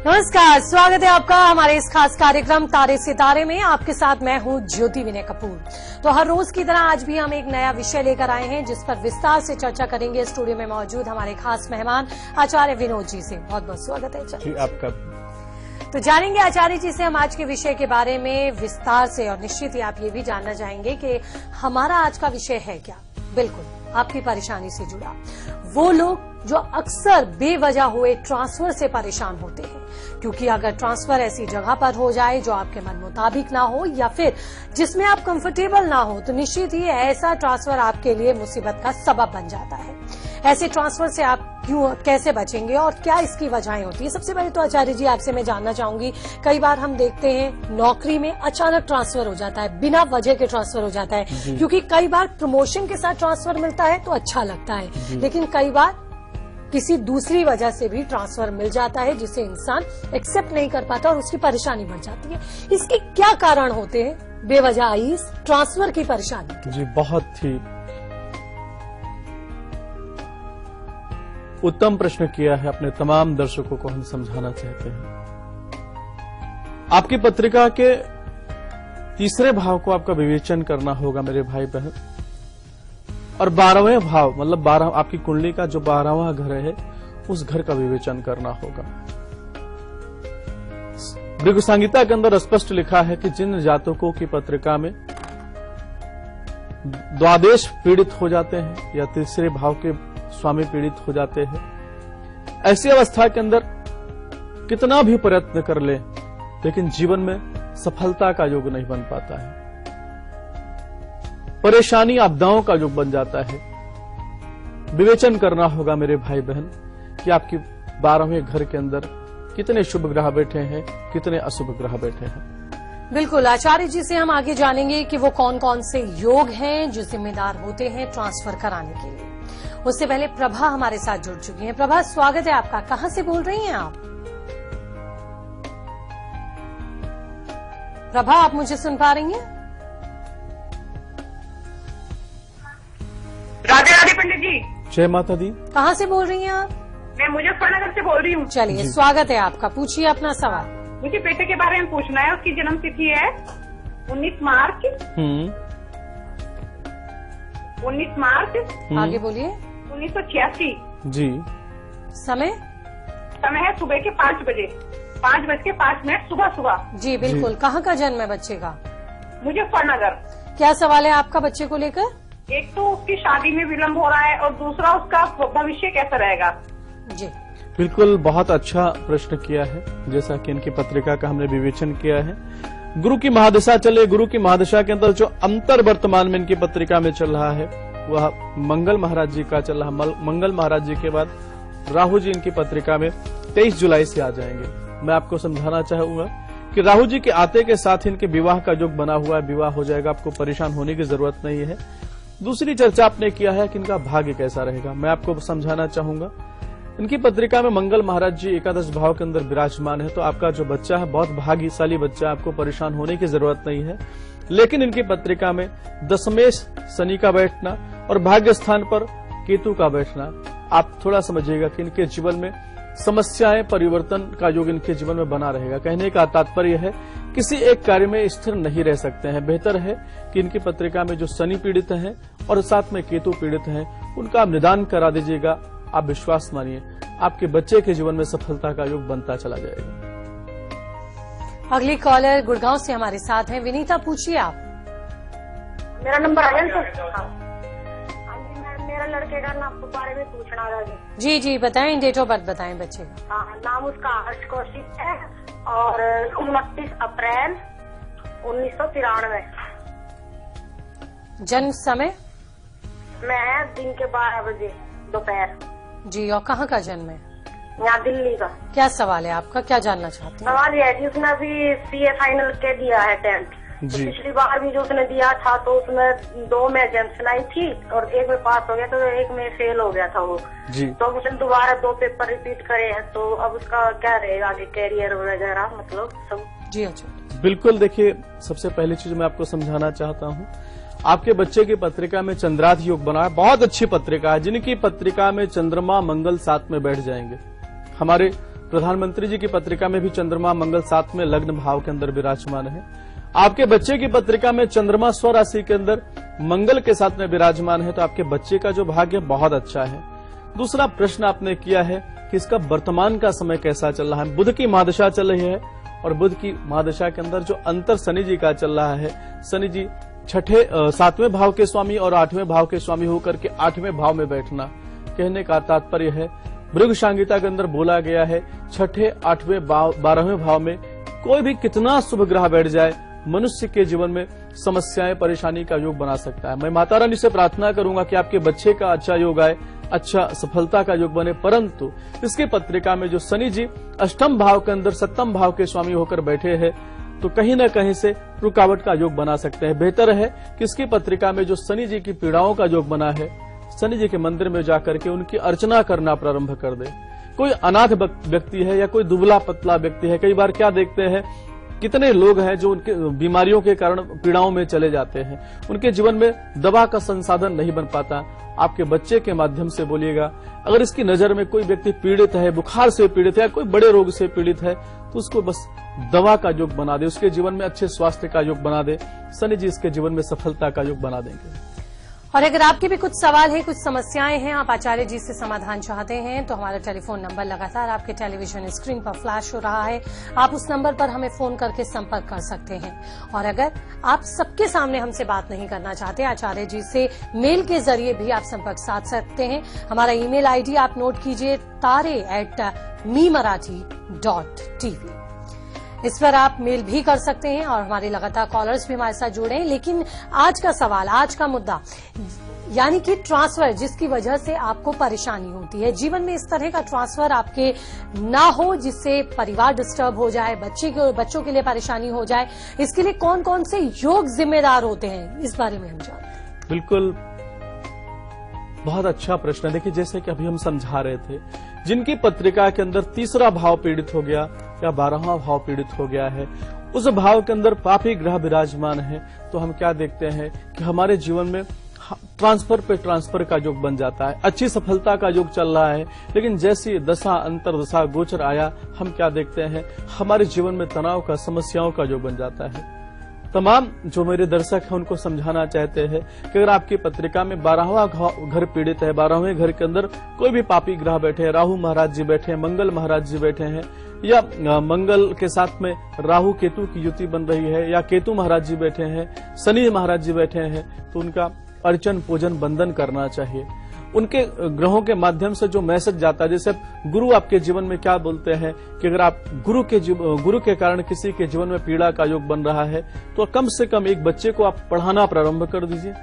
नमस्कार, स्वागत है आपका हमारे इस खास कार्यक्रम तारे सितारे में। आपके साथ मैं हूं ज्योति विनय कपूर। तो हर रोज की तरह आज भी हम एक नया विषय लेकर आए हैं जिस पर विस्तार से चर्चा करेंगे। स्टूडियो में मौजूद हमारे खास मेहमान आचार्य विनोद जी से बहुत बहुत स्वागत है जी आपका। तो जानेंगे आचार्य जी से हम आज के विषय के बारे में विस्तार से, और निश्चित ही आप ये भी जानना चाहेंगे कि हमारा आज का विषय है क्या। बिल्कुल आपकी परेशानी से जुड़ा वो लोग जो अक्सर बेवजह हुए ट्रांसफर से परेशान होते हैं, क्योंकि अगर ट्रांसफर ऐसी जगह पर हो जाए जो आपके मन मुताबिक ना हो या फिर जिसमें आप कंफर्टेबल ना हो, तो निश्चित ही ऐसा ट्रांसफर आपके लिए मुसीबत का सबब बन जाता है। ऐसे ट्रांसफर से आप कैसे बचेंगे और क्या इसकी वजहें होती है? सबसे पहले तो आचार्य जी आपसे मैं जानना चाहूंगी, कई बार हम देखते हैं नौकरी में अचानक ट्रांसफर हो जाता है, बिना वजह के ट्रांसफर हो जाता है, क्योंकि कई बार प्रमोशन के साथ ट्रांसफर मिलता है तो अच्छा लगता है, लेकिन कई बार किसी दूसरी वजह से भी ट्रांसफर मिल जाता है जिसे इंसान एक्सेप्ट नहीं कर पाता और उसकी परेशानी बढ़ जाती है। इसके क्या कारण होते हैं बेवजह आई इस ट्रांसफर की परेशानी? जी, बहुत ही उत्तम प्रश्न किया है। अपने तमाम दर्शकों को हम समझाना चाहते हैं। आपकी पत्रिका के तीसरे भाव को आपका विवेचन करना होगा मेरे भाई बहन, और 12वें भाव मतलब 12 आपकी कुंडली का जो 12वां घर है उस घर का विवेचन करना होगा। भृगु संहिता के अंदर स्पष्ट लिखा है कि जिन जातकों की पत्रिका में द्वादश पीड़ित हो जाते हैं या तीसरे भाव के स्वामी पीड़ित हो जाते हैं, ऐसी अवस्था के अंदर कितना भी प्रयत्न कर ले लेकिन जीवन में सफलता का योग नहीं बन पाता है, परेशानी आपदाओं का योग बन जाता है। विवेचन करना होगा मेरे भाई बहन कि आपकी 12वें घर के अंदर कितने शुभ ग्रह बैठे हैं, कितने अशुभ ग्रह बैठे हैं। बिल्कुल, आचार्य जी से हम आगे जानेंगे कि वो कौन कौन से योग हैं जो जिम्मेदार होते हैं ट्रांसफर कराने के लिए। उससे पहले प्रभा हमारे साथ जुड़ चुकी हैं। प्रभा, स्वागत है आपका। कहां से बोल रही हैं आप? प्रभा, आप मुझे सुन पा रही हैं? राधे राधे पंडित जी। जय माता दी। कहां से बोल रही हैं आप? मैं मुजफ्फरनगर से बोल रही हूँ। चलिए, स्वागत है आपका। पूछिए अपना सवाल। मुझे बेटे के बारे में पूछना है। उसकी जन्म तिथि है 19 मार्च। 19 मार्च। आगे बोलिए। 1986 जी। समय है सुबह के 5 बजे, 5:05 सुबह। जी बिल्कुल। कहाँ का जन्म है बच्चे का? मुजफ्फरनगर। क्या सवाल है आपका बच्चे को लेकर? एक तो उसकी शादी में विलम्ब हो रहा है और दूसरा उसका भविष्य कैसा रहेगा। जी बिल्कुल, बहुत अच्छा प्रश्न किया है। जैसा कि इनकी पत्रिका का हमने विवेचन किया है, गुरु की महादशा चले, गुरु की महादशा के अंदर जो अंतर वर्तमान में इनकी पत्रिका में चल रहा है वह मंगल महाराज जी का चल रहा है। मंगल महाराज जी के बाद राहु जी इनकी पत्रिका में 23 जुलाई से आ जाएंगे। मैं आपको समझाना चाहूंगा कि राहु जी के आते के साथ इनके विवाह का योग बना हुआ है, विवाह हो जाएगा, आपको परेशान होने की जरूरत नहीं है। दूसरी चर्चा आपने किया है कि इनका भाग्य कैसा रहेगा। मैं आपको समझाना चाहूंगा, इनकी पत्रिका में मंगल महाराज जी एकादश भाव के अंदर विराजमान है, तो आपका जो बच्चा है बहुत भाग्यशाली बच्चा है, आपको परेशान होने की जरूरत नहीं है। लेकिन इनकी पत्रिका में दशमेश शनि का बैठना और भाग्य स्थान पर केतु का बैठना, आप थोड़ा समझिएगा कि इनके जीवन में समस्याएं, परिवर्तन का योग इनके जीवन में बना रहेगा। कहने का तात्पर्य है किसी एक कार्य में स्थिर नहीं रह सकते हैं। बेहतर है कि इनकी पत्रिका में जो शनि पीड़ित हैं और साथ में केतु पीड़ित हैं उनका आप निदान करा दीजिएगा। आप विश्वास मानिए, आपके बच्चे के जीवन में सफलता का योग बनता चला जाएगा। अगली कॉलर गुड़गांव से हमारे साथ हैं। विनीता, पूछिए आप। मेरा नंबर आ गया। मेरा लड़के का नाम के बारे में पूछना था। जी जी बताएं, डेट ऑफ बर्थ बताएं बच्चे का। नाम उसका हर्ष कौशिक है और 29 अप्रैल 1993। जन्म समय? मैं दिन के 12 बजे दोपहर। जी, और कहाँ का जन्म है? यहाँ दिल्ली का। क्या सवाल है आपका, क्या जानना चाहते हैं? सवाल यह है कि उसने अभी CA फाइनल के दिया है 10th। तो पिछली बार भी जो उसने दिया था तो उसमें 2 में एग्जाम्पशन आई थी और 1 में पास हो गया, तो 1 में फेल हो गया था वो जी। तो उसने दोबारा 2 पेपर रिपीट करे हैं, तो अब उसका क्या रहेगा आगे कैरियर वगैरह, मतलब सब। जी अच्छा, बिल्कुल। देखिए, सबसे पहली चीज मैं आपको समझाना चाहता हूँ, आपके बच्चे की पत्रिका में चंद्रार्थ योग बना है, बहुत अच्छी पत्रिका है। जिनकी पत्रिका में चंद्रमा मंगल साथ में बैठ जाएंगे, हमारे प्रधानमंत्री जी की पत्रिका में भी चंद्रमा मंगल 7वें लग्न भाव के अंदर विराजमान है। आपके बच्चे की पत्रिका में चंद्रमा स्वराशि के अंदर मंगल के साथ में विराजमान है, तो आपके बच्चे का जो भाग्य बहुत अच्छा है। दूसरा प्रश्न आपने किया है कि इसका वर्तमान का समय कैसा चल रहा है। बुध की महादशा चल रही है और बुध की महादशा के अंदर जो अंतर शनि जी का चल रहा है, शनि जी 7वें भाव के स्वामी और 8वें भाव के स्वामी होकर के 8वें भाव में बैठना, कहने का तात्पर्य है भृगु संहिता के अंदर बोला गया है 6ठे 8वें 12वें भाव में कोई भी कितना शुभ ग्रह बैठ जाए मनुष्य के जीवन में समस्याएं परेशानी का योग बना सकता है। मैं माता रानी से प्रार्थना करूंगा कि आपके बच्चे का अच्छा योग आए, अच्छा सफलता का योग बने, परंतु इसकी पत्रिका में जो शनि जी 8म भाव के अंदर 7म भाव के स्वामी होकर बैठे हैं, तो कहीं न कहीं से रुकावट का योग बना सकते हैं। बेहतर है कि इसकी पत्रिका में जो शनि जी की पीड़ाओं का योग बना है, शनि जी के मंदिर में जाकर के उनकी अर्चना करना प्रारंभ कर दे। कोई अनाथ व्यक्ति है या कोई दुबला पतला व्यक्ति है, कई बार क्या देखते हैं कितने लोग हैं जो उनके बीमारियों के कारण पीड़ाओं में चले जाते हैं, उनके जीवन में दवा का संसाधन नहीं बन पाता। आपके बच्चे के माध्यम से बोलिएगा, अगर इसकी नजर में कोई व्यक्ति पीड़ित है, बुखार से पीड़ित है या कोई बड़े रोग से पीड़ित है, तो उसको बस दवा का योग बना दे, उसके जीवन में अच्छे स्वास्थ्य का योग बना दे। शनि जी इसके जीवन में सफलता का योग बना देंगे। और अगर आपके भी कुछ सवाल है, कुछ समस्याएं हैं, आप आचार्य जी से समाधान चाहते हैं, तो हमारा टेलीफोन नंबर लगातार आपके टेलीविजन स्क्रीन पर फ्लैश हो रहा है। आप उस नंबर पर हमें फोन करके संपर्क कर सकते हैं। और अगर आप सबके सामने हमसे बात नहीं करना चाहते, आचार्य जी से मेल के जरिए भी आप संपर्क साध सकते हैं। हमारा ईमेल आईडी आप नोट कीजिए, tare@memarathi.tv। इस पर आप मेल भी कर सकते हैं और हमारे लगातार कॉलर्स भी हमारे साथ जुड़े हैं। लेकिन आज का सवाल, आज का मुद्दा, यानी कि ट्रांसफर, जिसकी वजह से आपको परेशानी होती है जीवन में, इस तरह का ट्रांसफर आपके ना हो जिससे परिवार डिस्टर्ब हो जाए, बच्चों के लिए परेशानी हो जाए, इसके लिए कौन कौन से योग जिम्मेदार होते हैं, इस बारे में हम जानते हैं। बिल्कुल, बहुत अच्छा प्रश्न है। देखिए, जैसे कि अभी हम समझा रहे थे, जिनकी पत्रिका के अंदर 3रा भाव पीड़ित हो गया या 12वां भाव पीड़ित हो गया है, उस भाव के अंदर पापी ग्रह विराजमान है, तो हम क्या देखते हैं कि हमारे जीवन में ट्रांसफर पे ट्रांसफर का योग बन जाता है। अच्छी सफलता का योग चल रहा है, लेकिन जैसी दशा अंतर दशा गोचर आया, हम क्या देखते हैं हमारे जीवन में तनाव का, समस्याओं का योग बन जाता है। तमाम जो मेरे दर्शक हैं उनको समझाना चाहते हैं कि अगर आपकी पत्रिका में 12वां घर पीड़ित है, 12वें घर के अंदर कोई भी पापी ग्रह बैठे हैं, राहु महाराज जी बैठे हैं, मंगल महाराज जी बैठे हैं, या मंगल के साथ में राहु केतु की युति बन रही है, या केतु महाराज जी बैठे हैं, शनि महाराज जी बैठे हैं, तो उनका अर्चन पूजन बंदन करना चाहिए। उनके ग्रहों के माध्यम से जो मैसेज जाता है, जैसे गुरु आपके जीवन में क्या बोलते हैं कि अगर आप गुरु के कारण किसी के जीवन में पीड़ा का योग बन रहा है, तो कम से कम एक बच्चे को आप पढ़ाना प्रारंभ कर दीजिए।